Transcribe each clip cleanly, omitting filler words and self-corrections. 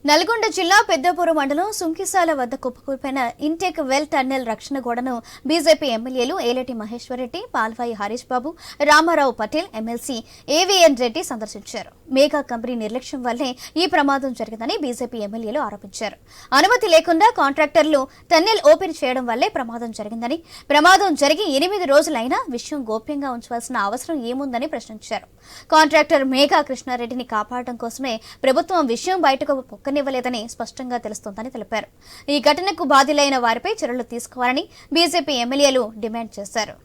నల్గొండ జిల్లా పెద్దపూరు మండలం సుంకిసాల వద్ద కుప్పకూలిపోయిన ఇంటెక్ వెల్ టన్నెల్ రక్షణ గోడను బీజేపీ ఎమ్మెల్యేలు ఏలేటి మహేశ్వరరెడ్డి, పాల్వాయి హరీష్ బాబు, రామారావు పటేల్, ఎమ్మెల్సీ ఏవీఎన్ రెడ్డి సందర్శించారు. మేఘా కంపెనీ నిర్లక్ష్యం వల్లే ఈ ప్రమాదం జరిగిందని బీజేపీ ఎమ్మెల్యేలు ఆరోపించారు. అనుమతి లేకుండా కాంట్రాక్టర్లు టన్నెల్ ఓపెన్ చేయడం వల్లే ప్రమాదం జరిగిందని, ప్రమాదం జరిగి 8 రోజులైనా విషయం గోప్యంగా ఉంచవలసిన అవసరం ఏముందని ప్రశ్నించారు. కాంట్రాక్టర్ మేఘా కృష్ణారెడ్డిని కాపాడడం కోసమే ప్రభుత్వం విషయం బయటకు నివ్వలేదని స్పష్టంగా తెలుస్తోందని తెలిపారు. ఈ ఘటనకు బాధ్యులైన వారిపై చర్యలు తీసుకోవాలని బీజేపీ ఎమ్మెల్యేలు డిమాండ్ చేశారు.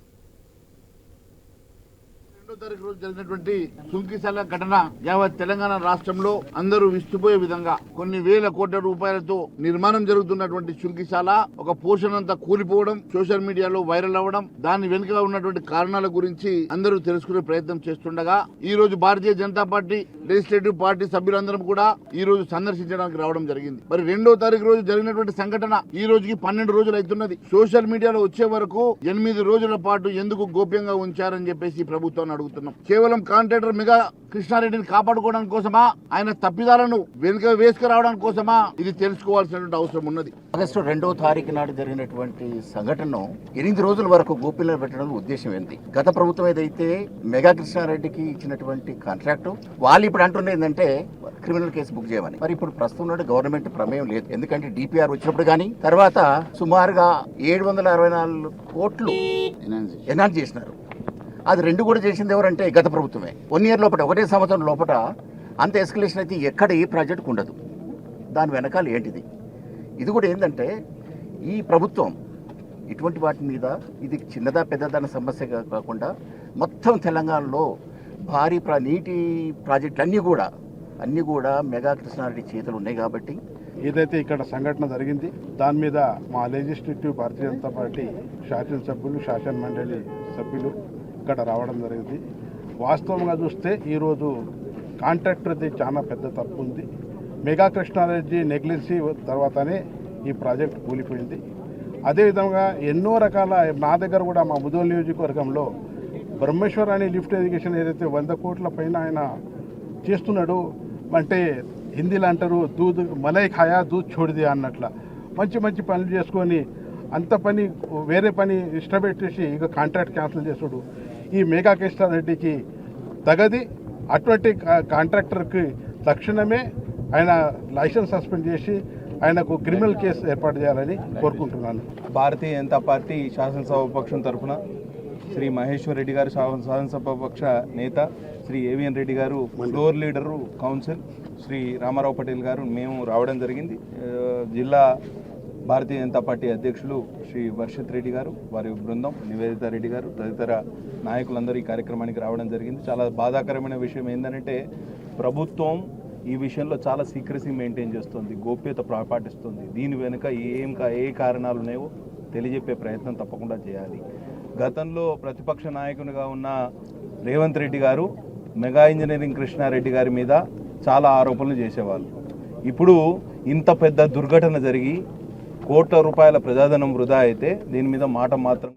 తారీఖు రోజు జరిగినటువంటి సుంకిసాల ఘటన యావత్ తెలంగాణ రాష్ట్రంలో అందరూ విస్తుపోయే విధంగా కొన్ని వేల కోట్ల రూపాయలతో నిర్మాణం జరుగుతున్నటువంటి సుంకిసాల ఒక పోర్షన్ అంతా కూలిపోవడం, సోషల్ మీడియాలో వైరల్ అవ్వడం, దాని వెనుక ఉన్నటువంటి కారణాల గురించి అందరూ తెలుసుకునే ప్రయత్నం చేస్తుండగా ఈ రోజు Bharatiya Janata party legislative party సభ్యులందరం కూడా ఈ రోజు సందర్శించడానికి రావడం జరిగింది. మరి 2వ తారీఖు రోజు జరిగినటువంటి సంఘటన ఈ రోజుకి 12 రోజులు అవుతున్నది. సోషల్ మీడియాలో వచ్చే వరకు 8 రోజుల పాటు ఎందుకు గోప్యంగా ఉంచారని చెప్పేసి ప్రభుత్వాన్ని అడుగుతున్నాం. కేవలం కాంట్రాక్టర్ మెగా కృష్ణారెడ్డిని కాపాడుకోవడం కోసమా, ఆయన తప్పిదాలను వెనుక వేసుకురావడం కోసమా, ఇది తెలుసుకోవాల్సినటువంటి అవసరం ఉన్నది. ఆగస్టు 2వ తారీఖు నాడు జరిగినటువంటి సంఘటనను 8 రోజుల వరకు గోప్యంగా పెట్టడం ఉద్దేశం ఏంటి? గత ప్రభుత్వం ఏదైతే మెగా కృష్ణారెడ్డికి ఇచ్చినటువంటి కాంట్రాక్టు, వాళ్ళు ఇప్పుడు అంటున్నది ఏంటంటే క్రిమినల్ కేసు బుక్ చేయమని. మరి ఇప్పుడు ప్రస్తుతం గవర్నమెంట్ ప్రమేయం లేదు. ఎందుకంటే డిపిఆర్ వచ్చినప్పుడు కానీ తర్వాత సుమారుగా 764 కోట్లు ఎనాన్స్ చేసినారు. అది 2 కూడా చేసింది ఎవరంటే గత ప్రభుత్వమే. 1 ఇయర్ లోపల, ఒకటే సంవత్సరం లోపల అంత ఎస్కలేషన్ అయితే ఎక్కడ ఏ ప్రాజెక్టుకు ఉండదు. దాని వెనకాల ఏంటిది? ఇది కూడా ఏంటంటే ఈ ప్రభుత్వం ఇటువంటి వాటి మీద ఇది చిన్నదా పెద్దదన్న సమస్య కాకుండా మొత్తం తెలంగాణలో భారీ నీటి ప్రాజెక్టులు అన్నీ కూడా మెగా కృష్ణారెడ్డి చేతులు ఉన్నాయి. కాబట్టి ఏదైతే ఇక్కడ సంఘటన జరిగింది దాని మీద మా లెజిస్లేటివ్ భారతీయ జనతా పార్టీ శాసనసభ్యులు, శాసన మండలి సభ్యులు ఇక్కడ రావడం జరిగింది. వాస్తవంగా చూస్తే ఈరోజు కాంట్రాక్టర్ది చాలా పెద్ద తప్పు ఉంది. మెగా కృష్ణారెడ్డి నెగ్లెన్సీ తర్వాతనే ఈ ప్రాజెక్ట్ కూలిపోయింది. అదేవిధంగా ఎన్నో రకాల నా దగ్గర కూడా మా ముదోల్ నియోజకవర్గంలో బ్రహ్మేశ్వర్ అని లిఫ్ట్ ఇరిగేషన్ ఏదైతే 100 కోట్ల పైన ఆయన చేస్తున్నాడు, అంటే హిందీలో అంటారు దూద్ మలై ఖాయా దూద్ చోడిది అన్నట్ల మంచి మంచి పనులు చేసుకొని అంత పని వేరే పని ఇష్టపెట్టేసి ఇక కాంట్రాక్ట్ క్యాన్సిల్ చేసుడు ఈ మెగా కృష్ణారెడ్డికి తగది. అటువంటి కాంట్రాక్టర్కి తక్షణమే ఆయన లైసెన్స్ సస్పెండ్ చేసి ఆయనకు క్రిమినల్ కేసు ఏర్పాటు చేయాలని కోరుకుంటున్నాను. భారతీయ జనతా పార్టీ శాసనసభాపక్షం తరఫున శ్రీ మహేశ్వర్ రెడ్డి గారు, శాసనసభాపక్ష నేత Shri AVN Reddy garu, floor leader council Shri Rama Rao Patel garu, మేము రావడం జరిగింది. జిల్లా భారతీయ జనతా పార్టీ అధ్యక్షులు శ్రీ వర్షిత్ రెడ్డి గారు, వారి బృందం, నివేదిత రెడ్డి గారు, తదితర నాయకులందరూ ఈ కార్యక్రమానికి రావడం జరిగింది. చాలా బాధాకరమైన విషయం ఏంటంటే ప్రభుత్వం ఈ విషయంలో చాలా సీక్రసీ మెయింటైన్ చేస్తుంది, గోప్యత పాటిస్తుంది. దీని వెనుక ఏ కారణాలు ఉన్నాయో తెలియజెప్పే ప్రయత్నం తప్పకుండా చేయాలి. గతంలో ప్రతిపక్ష నాయకునిగా ఉన్న రేవంత్ రెడ్డి గారు మెగా ఇంజనీరింగ్ కృష్ణారెడ్డి గారి మీద చాలా ఆరోపణలు చేసేవాళ్ళు. ఇప్పుడు ఇంత పెద్ద దుర్ఘటన జరిగి కోట్ల రూపాయల ప్రజాధనం వృధా అయితే దీని మీద మాట మాత్రం